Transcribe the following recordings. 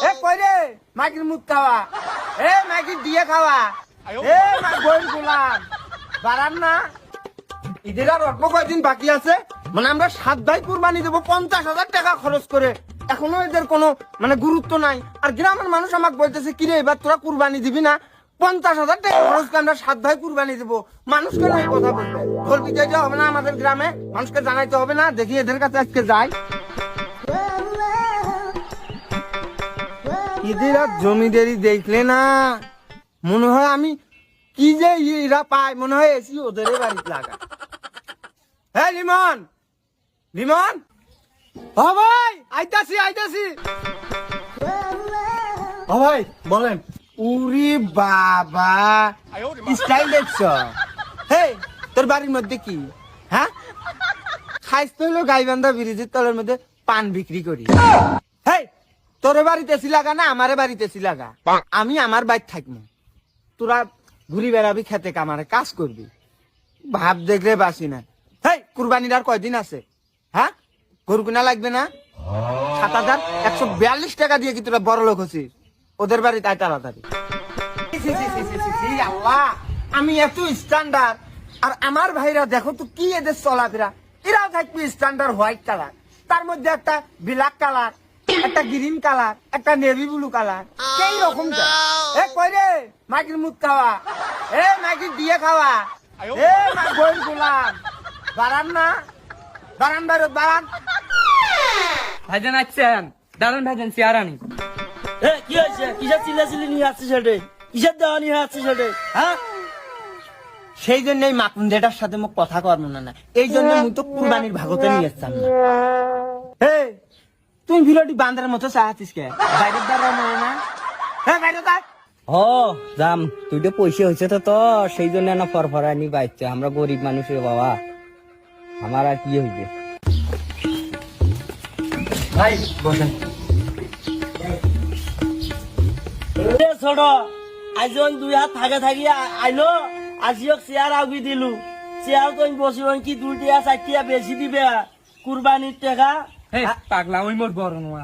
এ কই রে মাগির মুখ খাওয়া, এ মাগির দিয়ে খাওয়া, এ বইন গোলাম বাড়ান না। ঈদের আর অল্প কয়েকদিন বাকি আছে, মানে আমরা 7 ভাই কুরবানি দেবো 50,000 টাকা খরচ করে। এখনো এদের কোনো মানে গুরুত্ব নাই। আর গ্রামের মানুষ আমাকে বলতেছে কিরে এবার তোরা কুরবানি দিবি না? 50,000 টাকা খরচ করে আমরা 7 ভাই কুরবানি দেবো। মানুষকে নয় কথা বলবে, ঢোল পিটাইতে হবে না আমাদের গ্রামে, মানুষকে জানাইতে হবে না। দেখি এদের কাছে আজকে যাই। ঈদের আর জমিদারি দেখলে না মনে হয় আমি কি যে এরা পায়, মনে হয় এসি ওদের বাড়িতে লাগা। হ্যাঁ লিমন, লিমন, ও ভাই আইতাছি আইতাছি। ও ভাই বলেন। উরি বাবা স্টাইল দেখছ? হে তোর বাড়ির মধ্যে কি? হ্যাঁ খাইতে হইলো গাইবান্ধা ব্রিজের তলের মধ্যে পান বিক্রি করি। হেই তোর বাড়িতে লাগা না আমারে বাড়িতে লাগা, আমি আমার বাড়ি থাকবো, তোরা ঘুরি বেড়াবি খেতে কামারে কাজ করবি। ভাব দেখলে বাসি না। হেই কুরবানির আর কয়দিন আছে? হ্যাঁ গরু কিনা লাগবে না? 7,142 টাকা দিয়ে কি তোরা বড় লোক হচ্ছিস? ওদের বাড়ি তাই তাড়াতাড়ি। আল্লাহ আমি এত স্ট্যান্ডার্ড আর আমার ভাইরা দেখো তো কি এদের চলাফেরা। এরাও থাকবে স্ট্যান্ডার্ড হোয়াইট কালার, তার মধ্যে একটা ব্ল্যাক কালার, একটা গ্রিন কালার, একটা নেভি ব্লু কালার, সেই রকম। এ কই রে মাগির মুখ খাওয়া, এ মাগির দিয়ে খাওয়া, এ বইন গোলাম বাড়ান না, বাড়ান বাইরত বাড়ান। ভাইজান আসছেন, দাঁড়ান ভাইজান চেয়ার আনি। কি হয়েছে? কিসের চিল্লাচিল্লি নিয়ে আসছে সেটে? কিসের দেওয়া নিয়ে আসছে সেটে? হ্যাঁ সেই জন্য এই মাকুন্দেটার সাথে মোক কথা করবো না। এই জন্য মুই তো কুরবানির ভাগতে নিয়ে এসতাম না। হে তুই ভিডিওটি বান্দার মতো চাচ্ছিস কে? বাইরের দ্বারা নয় না? হ্যাঁ বাইরে তাই ও জাম তুই তো পয়সা হয়েছে তো তোর, সেই জন্য না ফরফরানি বাইচ্ছে। আমরা গরিব মানুষের বাবা, আমার আর কি হয়েছে? ভাই বসেন। ছোট আজ 2 হাত থাকে থাকি আইলো, আজিও চেয়ার আগি দিলু। চেয়ার তো বসি কি 2 টিয়া 4 টিয়া বেশি দিবে কুরবানির টাকা? পাগলা ওই মোর বড় নোয়া,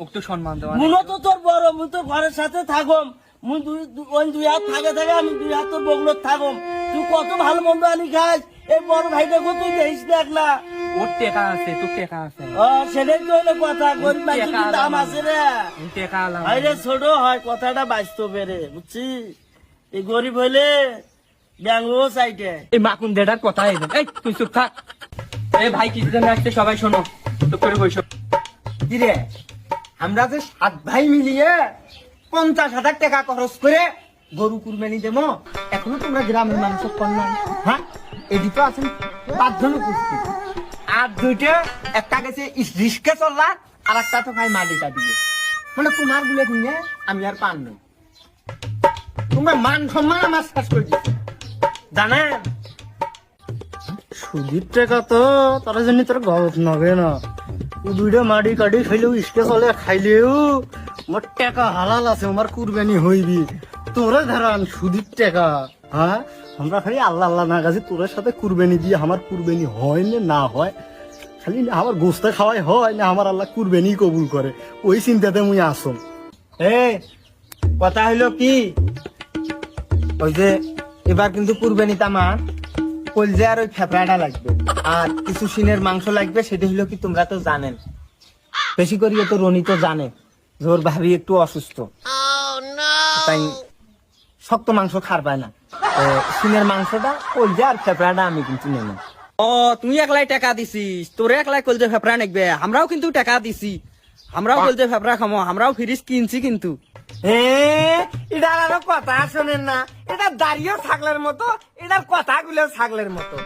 ওকে তো সম্মান দেওয়া। মুনো তো তোর বড়, মুই তো ঘরের সাথে থাকম, মুই 2 হাত থাকে থাকে আমি 2 হাত তোর বগলত থাকম। তুই কত ভালো মন্দ আনি খাস, এই বড় ভাইটাকে তুই দেখিস দেখ না। ওর টেকা আছে, তোর টেকা আছে। সেটাই তো হলো কথা, গরিব মানুষের দাম আছে রে। টেকা আলাম আরে ছোট হয় কথাটা বাস্তবে রে, বুঝছিস? এই গরিব হইলে ব্যাঙ্গলো সাইডে এই মাকুন দেটার কথা এলেন। এই তুই চুপ থাক। এই ভাই কিছু জন আসছে, সবাই শোনো, চুপ করে বসো। কি রে আমরা যে 7 ভাই মিলিয়ে 50,000 টাকা খরচ করে গরু কুরবানি দেবো, এখনো তোমরা গ্রামের মানুষের কন্যা। হ্যাঁ এটি তো আছেন 5 জন উপস্থিত, আর 2টা একটা গেছে রিস্কে চললা, আর একটা তো খাই মাটিটা দিয়ে। মানে তোমার গুলো শুনে আমি আর পান নই, তোমার মান সম্মান আমার শেষ করে দিচ্ছে জানেন। সুদীর টাকা তো তার জন্য তোর গলত নবে না। 2টা মাটি কাটি খাইলেও ইসকে চলে খাইলেও মোর টাকা হালাল আছে, আমার কুরবানি হইবি। তোরে ধরান সুদীর টাকা। হ্যাঁ আমরা খালি আল্লাহ আল্লাহ না গাছি, তোর সাথে কুরবানি দিয়ে আমার কুরবানি হয় না হয়, খালি না আমার গোস্ত খাওয়াই হয় না আমার আল্লাহ কুরবানি কবুল করে, ওই চিন্তাতে মুই আসম। কথা হইলো কি, ওই যে এবার কিন্তু কুরবানিতে আমার কলজে আর ওই ফেফড়াটা লাগবে, আর কিছু সিনের মাংস লাগবে। সেটা হইলো কি তোমরা তো জানেন, বেশি করিয়ে তো রনি তো জানে যে ওর ভাবি একটু অসুস্থ, তাই শক্ত মাংস খার পায় না। সিনের মাংসটা কলজে আর ফেফড়াটা আমি কিন্তু নেব। ও তুই একলাই টাকা দিছিস, তোরে একলাই কলজে ফেফড়া নেকবে, আমরাও কিন্তু টাকা দিছি, আমরাও কলজে ফেফড়া খামো, আমরাও ফ্রিজ কিনছি কিন্তু। এটার আরো কথা শোনেন না, এটা দাঁড়িয়ে ছাগলের মতো, এটার কথাগুলো ছাগলের মতো।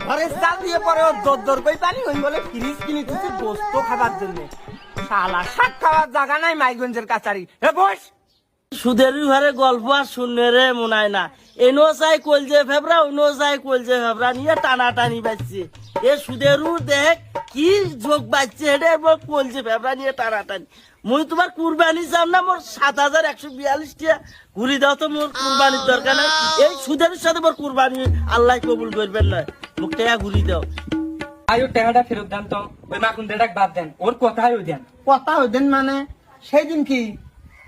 ঘরে চাল দিয়ে পরে দর কই পানি ওই বলে ফ্রিজ কিনে তুই গোস্ত খাবার জন্য। শালা শাক খাওয়ার জায়গা নাই মাইগঞ্জের কাছারি। বস সুদের ঘরে গল্প আর শুনলে রে মনায় না। এনো চাই কলজে ফেবরা, অন্য চাই কলজে ফেবরা নিয়ে টানা টানি বাজছে। এ সুদেরু দেখ কি যোগ বাজছে, হেটে কলজে ফেবরা নিয়ে টানা টানি। মুই তোমার কুরবানি চাম না, মোর 7,142 টাকা ঘুরি দাও তো, মোর কুরবানির দরকার নাই। এই সুদের সাথে মোর কুরবানি আল্লাহ কবুল করবেন না, মুখ টাকা ঘুরি দাও। আয়ো টাকাটা ফেরত দেন তো, ওই মাকুন দেটাক বাদ দেন, ওর কথাই ওই দেন। কথা হইতেন মানে সেই দিন কি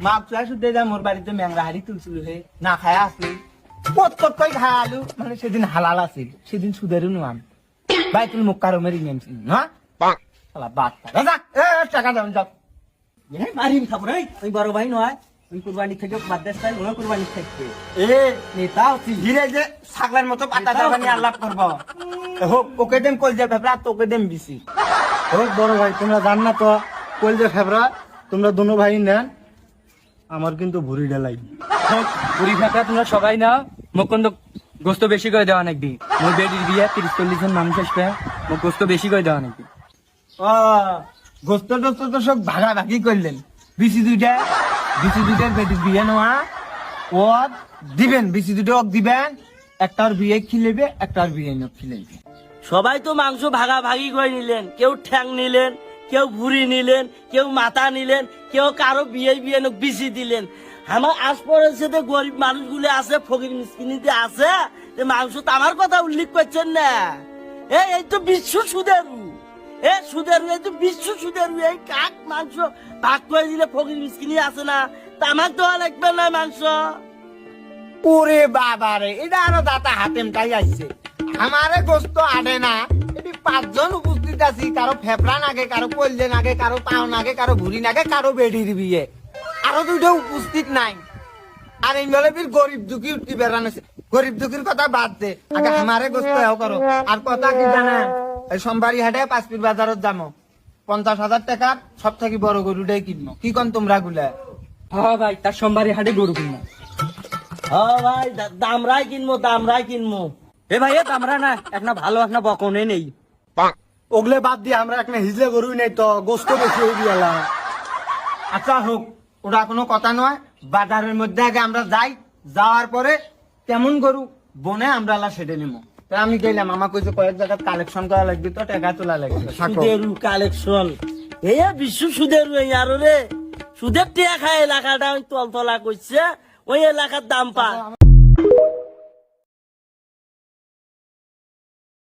মাপ চুয়া শুদ্ধে যা মোর বাড়িতে ম্যাংরা হাড়ি তুলছিল হে না খায় আসলি কত কই খায় আলু মানে সেদিন হালাল আছিল সেদিন সুদেরও নাম ভাই তুমি মুখ কারো মেরি নেমছিল না শালা বাচ্চা রাজা টাকা দাও যাও মারিম খাবো রে ওই বড় ভাই নয় ওই কুরবানি থেকে বাদ দেশ তাই ওই কুরবানি থাকবে এ নেতা ধীরে যে ছাগলের মতো পাতা চাবানি আলাপ করব হোক ওকে দেম কল যে ফেবরা তোকে দেম বিসি হোক বড় ভাই তোমরা জান না তো কইল যে ফেবরা তোমরা দুনো ভাই নেন আমার কিন্তু ভুড়ি ঢেলাই পুরি ফাঁকা তোমরা সবাই নাও মোক কিন্তু গোস্ত বেশি করে দেওয়া নাকি মোর বেডির বিয়ে 30-40 জন মানুষ আসবে মোক গোস্ত বেশি করে দেওয়া নাকি ও গোস্ত টোস্ত তো সব ভাগাভাগি করলেন বিসি দুইটার বেটি বিয়ে নেওয়া ও দিবেন বিসি দুটো ওক দিবেন একটার বিয়ে খিলেবে একটার বিয়ে খিলেবে সবাই তো মাংস ভাগাভাগি করে নিলেন, কেউ ঠ্যাং নিলেন, কেউ ভুড়ি নিলেন, কেউ মাথা নিলেন, কেউ কারো বিয়ে বিসি দিলেন। আমার আশপাশে যে গরিব মানুষগুলো আছে, ফকির মিসকিনিতে আছে, যে মাংস তো আমার কথা উল্লেখ করছেন না। এই তো বিশ্ব সুদেরু, সুদেরু, এই তো বিশ্ব সুদেরু, এই কাক মাংস ভাগ করে দিলে ফকির মিসকিনি আছে না, তা আমার তো আর লাগবে না মাংস। ওরে বাবা রে, এটা আরো দাতা হাতেম তাই আসছে আমারে গোস্ত আডে না। এটি 5 জন উপস্থিত আছি, কারো ফেফড়া নাগে, কারো কলজে নাগে, কারো পাও নাগে, কারো ভুড়ি নাগে, কারো বেডির বিয়ে, আরো দুটো উপস্থিত নাই। আর এই বলে ফির গরিব দুঃখী উঠতে বেড়ানো, গরিব দুঃখীর কথা বাদ দে, আগে আমারে গোস্ত এও করো। আর কথা কি জানেন, এই সোমবারই হাটে 5 পীর বাজারত যাবো, 50,000 টাকার সব থেকে বড় গরুটাই কিনবো। কি কন তোমরা গুলা? হ্যাঁ ভাই, তার সোমবারে হাটে গরু কিনবো। হ্যাঁ ভাই, দামরাই কিনবো। এ ভাই, আমরা না একটা ভালো একটা বকনে নেই। ওগলে বাদ দিয়ে আমরা একটা হিজলে গরুই নেই তো গোস্ত বেশি হয়ে গেল। আচ্ছা হোক, ওটা কোনো কথা নয়। বাজারের মধ্যে আগে আমরা যাই, যাওয়ার পরে কেমন গরু বনে আমরা আল্লাহ সেটে নিবো। তা আমি গেলাম, আমার কইছে কয়েক জায়গা কালেকশন করা লাগবে, তো টাকা তোলা লাগবে। সুদেরু কালেকশন, এই বিশ্ব সুদেরু, এই আরো রে সুদের টিয়া খায় এলাকাটা তলতলা করছে, ওই এলাকার দাম পা।